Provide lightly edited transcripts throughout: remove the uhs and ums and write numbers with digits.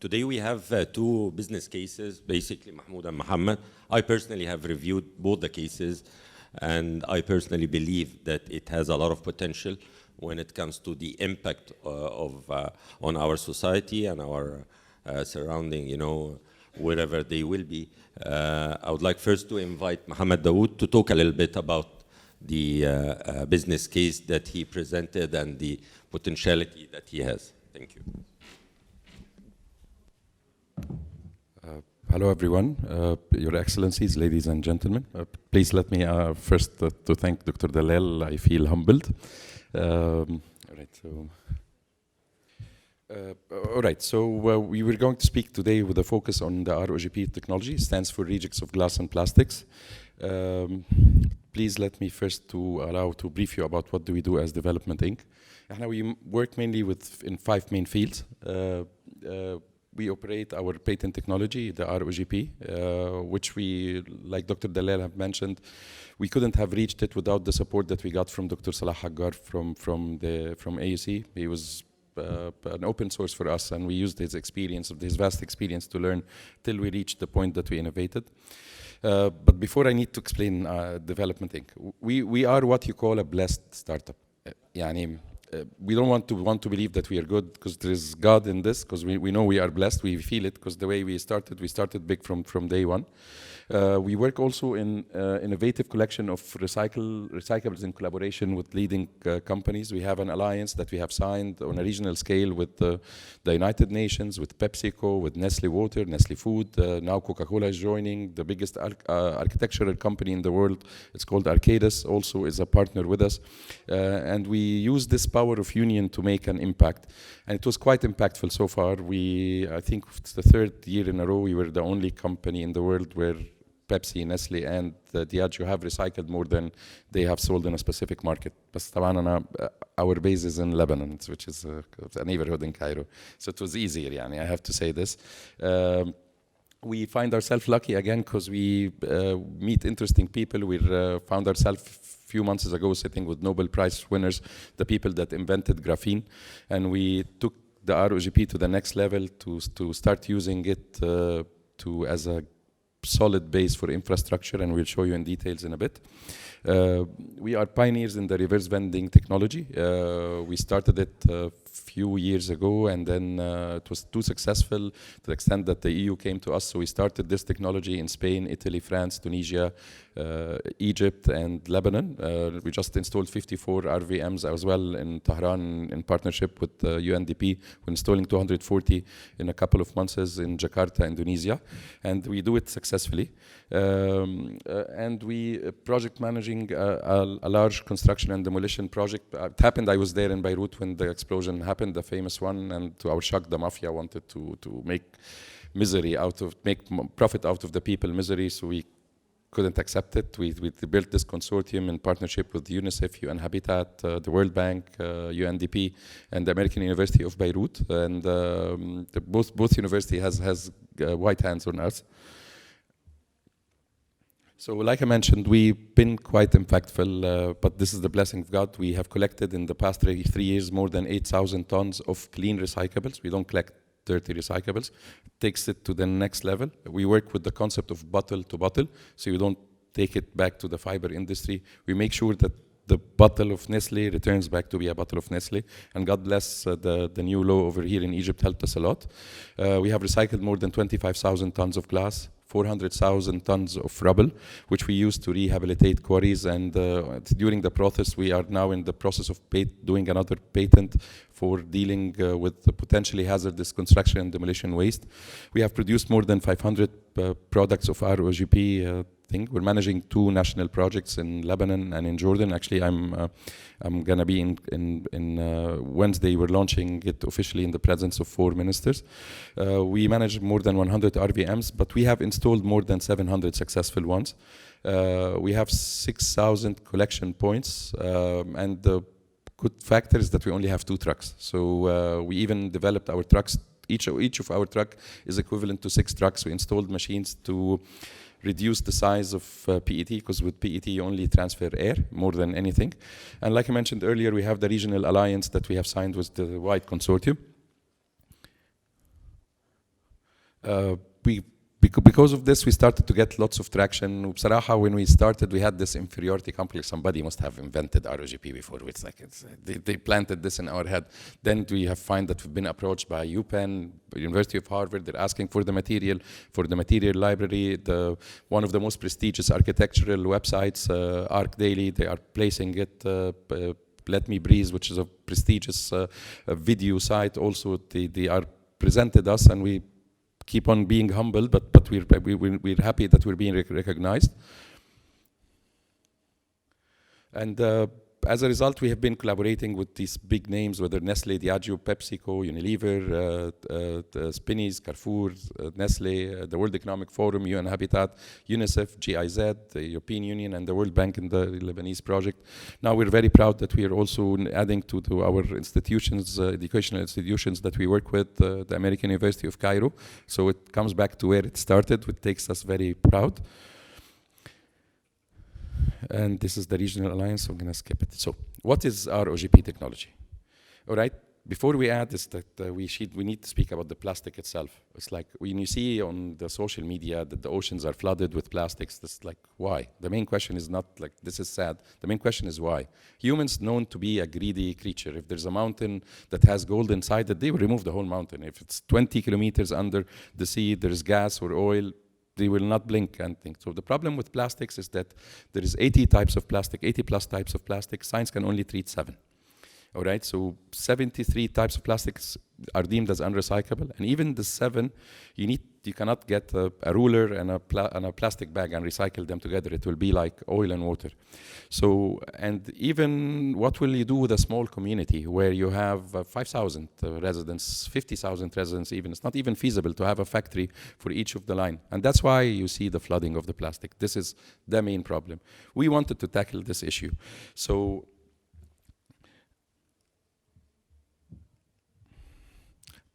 today we have two business cases, basically Mahmoud and Mohamed. I personally have reviewed both the cases, and I personally believe that it has a lot of potential when it comes to the impact on our society and our surrounding, wherever they will be. I would like first to invite Mohamed Daoud to talk a little bit about the business case that he presented and the potentiality that he has. Thank you. Hello, everyone. Your Excellencies, ladies and gentlemen. Please let me first to thank Dr. Dalal. I feel humbled. All right, so we were going to speak today with a focus on the ROGP technology. It stands for Rejects of Glass and Plastics. Please let me first to brief you about what do we do as Development Inc. Now we work mainly in 5 main fields. We operate our patent technology, the ROGP, which we, like Dr. Dalal have mentioned, we couldn't have reached it without the support that we got from Dr. Salah Haggar from AUC. He was an open source for us, and we used his vast experience to learn till we reached the point that we innovated. But before I need to explain Development Inc., we are what you call a blessed startup. We don't want to believe that we are good because there is God in this, because we know we are blessed, we feel it, because the way we started big from day one. We work also in innovative collection of recyclables in collaboration with leading companies. We have an alliance that we have signed on a regional scale with the United Nations, with PepsiCo, with Nestle Water, Nestle Food. Now Coca-Cola is joining. The biggest architectural company in the world, it's called Arcadis, also is a partner with us. And we use this power of union to make an impact. And it was quite impactful so far. I think it's the 3rd year in a row we were the only company in the world where Pepsi, Nestle, and Diageo have recycled more than they have sold in a specific market. But our base is in Lebanon, which is a neighborhood in Cairo. So it was easier, I have to say this. We find ourselves lucky again because we meet interesting people. We found ourselves a few months ago sitting with Nobel Prize winners, the people that invented graphene. And we took the ROGP to the next level to start using it as a solid base for infrastructure, and we'll show you in details in a bit. We are pioneers in the reverse vending technology. We started it a few years ago, and then it was too successful to the extent that the EU came to us. So we started this technology in Spain, Italy, France, Tunisia, Egypt, and Lebanon. We just installed 54 RVMs as well in Tehran in partnership with UNDP. We're installing 240 in a couple of months in Jakarta, Indonesia, and we do it successfully. And we project managing a large construction and demolition project. It happened, I was there in Beirut when the explosion happened, the famous one, and to our shock, the mafia wanted to make profit out of the people misery, so we couldn't accept it. We built this consortium in partnership with UNICEF, UN Habitat, the World Bank, UNDP, and the American University of Beirut. And both university has white hands on us. So like I mentioned, we've been quite impactful, but this is the blessing of God. We have collected in the past 3 years more than 8,000 tons of clean recyclables. We don't collect dirty recyclables. It takes it to the next level. We work with the concept of bottle to bottle, so you don't take it back to the fiber industry. We make sure that the bottle of Nestle returns back to be a bottle of Nestle. And God bless the new law over here in Egypt helped us a lot. We have recycled more than 25,000 tons of glass, 400,000 tons of rubble, which we use to rehabilitate quarries. And during the process, we are now in the process of doing another patent for dealing with the potentially hazardous construction and demolition waste. We have produced more than 500 products of ROGP thing. We're managing 2 national projects in Lebanon and in Jordan. Actually, I'm gonna be in Wednesday. We're launching it officially in the presence of 4 ministers. We manage more than 100 RVMs, but we have installed more than 700 successful ones. We have 6,000 collection points, and the good factor is that we only have 2 trucks. So we even developed our trucks. Each of our truck is equivalent to 6 trucks. We installed machines to reduce the size of PET, because with PET you only transfer air more than anything. And like I mentioned earlier, we have the regional alliance that we have signed with the White Consortium. Because of this, we started to get lots of traction. وبصراحة, when we started, we had this inferiority complex. Somebody must have invented ROGP before. It's like they planted this in our head. Then we have find that we've been approached by UPenn, University of Harvard. They're asking for the material library. One of the most prestigious architectural websites, ArcDaily, they are placing it. Let Me Breeze, which is a prestigious video site, also they are presented us, and we keep on being humble, but we're happy that we're being recognized. And as a result, we have been collaborating with these big names, whether Nestle, Diageo, PepsiCo, Unilever, Spinneys, Carrefour, Nestle, the World Economic Forum, UN Habitat, UNICEF, GIZ, the European Union, and the World Bank in the Lebanese project. Now we're very proud that we are also adding to our institutions, educational institutions that we work with, the American University of Cairo. So it comes back to where it started, which takes us very proud. And this is the regional alliance, so I'm going to skip it. So what is ROGP technology? All right, before we add this, that we need to speak about the plastic itself. It's like when you see on the social media that the oceans are flooded with plastics, this is like, why? The main question is not like, this is sad. The main question is why? Humans known to be a greedy creature. If there's a mountain that has gold inside it, they will remove the whole mountain. If it's 20 kilometers under the sea, there's gas or oil, they will not blink and think. So the problem with plastics is that there is 80 types of plastic, 80 plus types of plastic. Science can only treat 7. All right, so 73 types of plastics are deemed as unrecyclable, and even the 7, you cannot get a ruler and a plastic bag and recycle them together. It will be like oil and water. So, and even what will you do with a small community where you have 5,000 residents, 50,000 residents even? It's not even feasible to have a factory for each of the line. And that's why you see the flooding of the plastic. This is the main problem. We wanted to tackle this issue. So,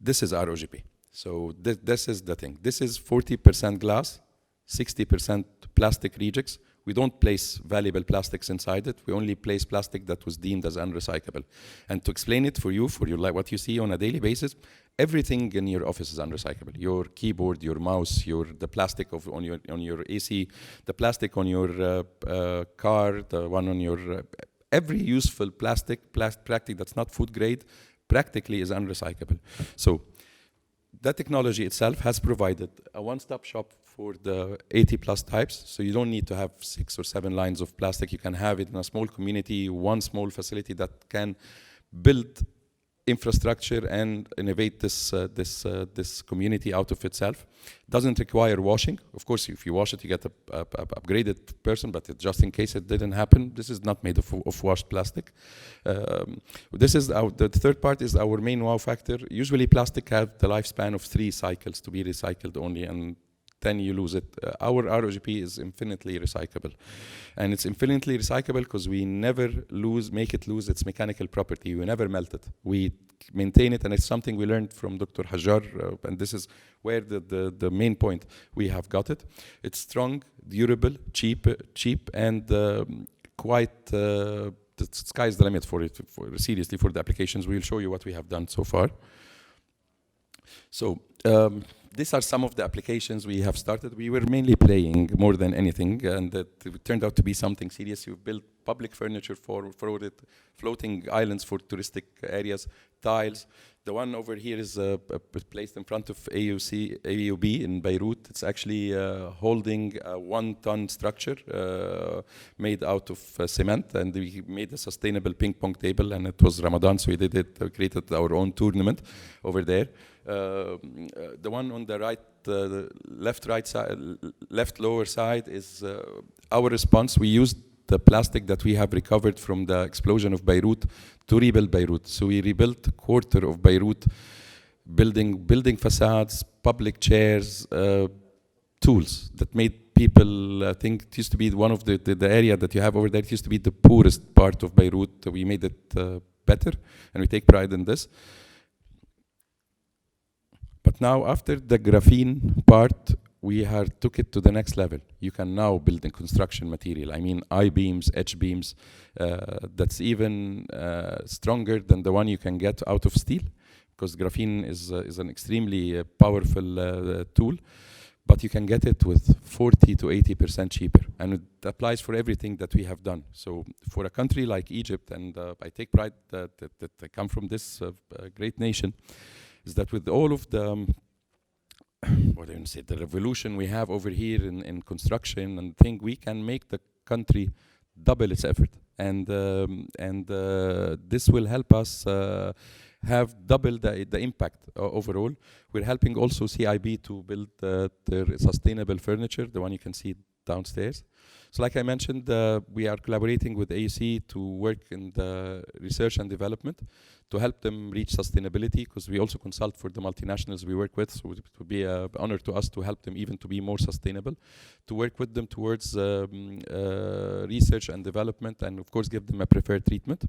this is ROGP. So this is the thing. This is 40% glass, 60% plastic rejects. We don't place valuable plastics inside it. We only place plastic that was deemed as unrecyclable. And to explain it for you, like what you see on a daily basis, everything in your office is unrecyclable. Your keyboard, your mouse, the plastic on your AC, the plastic on your car, the one on your every useful plastic that's not food grade, practically is unrecyclable. So that technology itself has provided a one-stop shop for the 80 plus types. So you don't need to have 6 or 7 lines of plastic. You can have it in a small community, one small facility that can build infrastructure and innovate this community out of itself. Doesn't require washing. Of course, if you wash it, you get a upgraded person, but just in case it didn't happen, this is not made of washed plastic. This is the third part is our main wow factor. Usually plastic have the lifespan of 3 cycles to be recycled only, and then you lose it. Our ROGP is infinitely recyclable. And it's infinitely recyclable because we never make it lose its mechanical property. We never melt it. We maintain it, and it's something we learned from Dr. Hajjar, and this is where the main point we have got it. It's strong, durable, cheap, and quite, the sky's the limit for it, seriously, for the applications. We'll show you what we have done so far. So, these are some of the applications we have started. We were mainly playing more than anything, and it turned out to be something serious. We've built public furniture for it, floating islands for touristic areas, tiles. The one over here is placed in front of AUB in Beirut. It's actually holding a 1-ton structure made out of cement, and we made a sustainable ping pong table, and it was Ramadan, so we did it, created our own tournament over there. The one on the right, left lower side is our response. We used the plastic that we have recovered from the explosion of Beirut to rebuild Beirut. So we rebuilt a quarter of Beirut, building facades, public chairs, tools that made people, I think it used to be one of the area that you have over there, it used to be the poorest part of Beirut. We made it better, and we take pride in this. But now, after the graphene part, we took it to the next level. You can now build in construction material. I mean, I-beams, H-beams, that's even stronger than the one you can get out of steel. because graphene is an extremely powerful tool, but you can get it with 40 to 80% cheaper, and it applies for everything that we have done. So for a country like Egypt, and I take pride that I come from this great nation, is that with all of the what do you say, the revolution we have over here in construction and thing, we can make the country double its effort, and this will help us have double the impact overall. We're helping also CIB to build their sustainable furniture, the one you can see downstairs. So like I mentioned, we are collaborating with AEC to work in the research and development to help them reach sustainability, because we also consult for the multinationals we work with, so it would be an honor to us to help them even to be more sustainable, to work with them towards research and development, and of course give them a preferred treatment.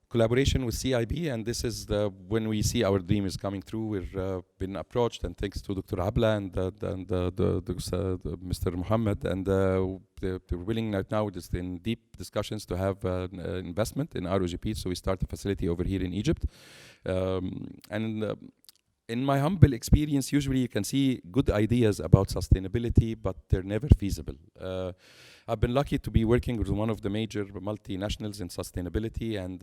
Collaboration with CIB, and this is when we see our dream is coming through. We've been approached, and thanks to Dr. Abla and Mr. Mohamed, and they're willing right now just in deep discussions to have investment in ROGP, so we start a facility over here in Egypt. In my humble experience, usually you can see good ideas about sustainability, but they're never feasible. I've been lucky to be working with one of the major multinationals in sustainability, and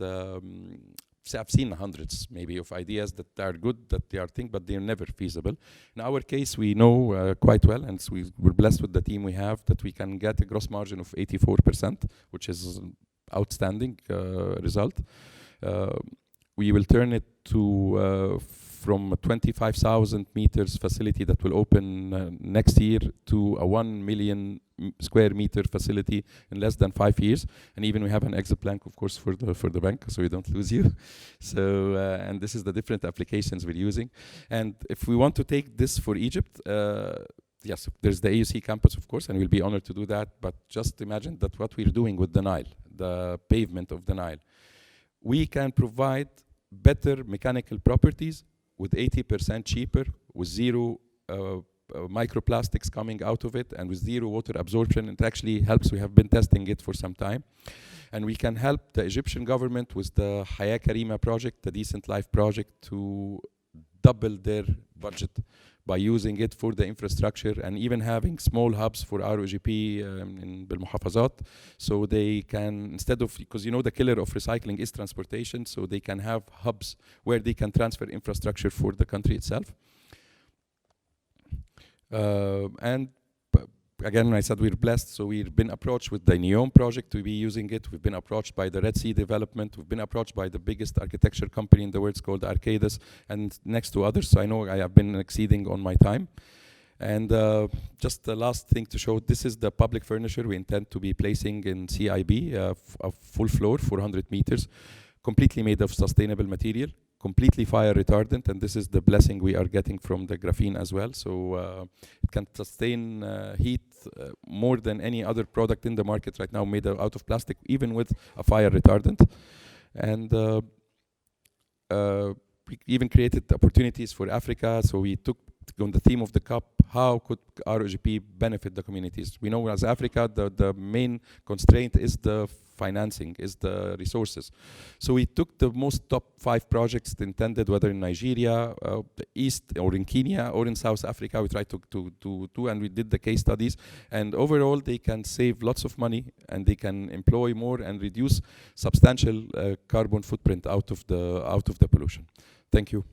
I've seen hundreds maybe of ideas that are good, that they are things, but they're never feasible. In our case, we know quite well, and so we're blessed with the team we have, that we can get a gross margin of 84%, which is an outstanding result. We will turn it to from a 25,000 meters facility that will open next year to a 1 million square meter facility in less than 5 years. And even we have an exit plan, of course, for the bank, so we don't lose you. So, and this is the different applications we're using. And if we want to take this for Egypt, yes, there's the AUC campus, of course, and we'll be honored to do that. But just imagine that what we're doing with the Nile, the pavement of the Nile, we can provide better mechanical properties with 80% cheaper, with zero microplastics coming out of it, and with zero water absorption. It actually helps. We have been testing it for some time. And we can help the Egyptian government with the Haya Karima project, the Decent Life project, to double their budget by using it for the infrastructure, and even having small hubs for ROGP in بالمحافظات, so they can, instead of, because you know the killer of recycling is transportation, so they can have hubs where they can transfer infrastructure for the country itself. And again, I said we're blessed, so we've been approached with the NEOM project to be using it. We've been approached by the Red Sea development. We've been approached by the biggest architecture company in the world, it's called Arcadis, and next to others. So I know I have been exceeding on my time. And just the last thing to show, this is the public furniture we intend to be placing in CIB, a full floor, 400 meters, completely made of sustainable material, completely fire retardant, and this is the blessing we are getting from the graphene as well. So it can sustain heat more than any other product in the market right now made out of plastic, even with a fire retardant. And we even created opportunities for Africa. So we took on the theme of the CUP, how could ROGP benefit the communities? We know as Africa, the main constraint is the financing, is the resources. So we took the most top 5 projects intended, whether in Nigeria, the East, or in Kenya, or in South Africa. We tried to do, and we did the case studies. And overall, they can save lots of money, and they can employ more and reduce substantial carbon footprint out of the pollution. Thank you.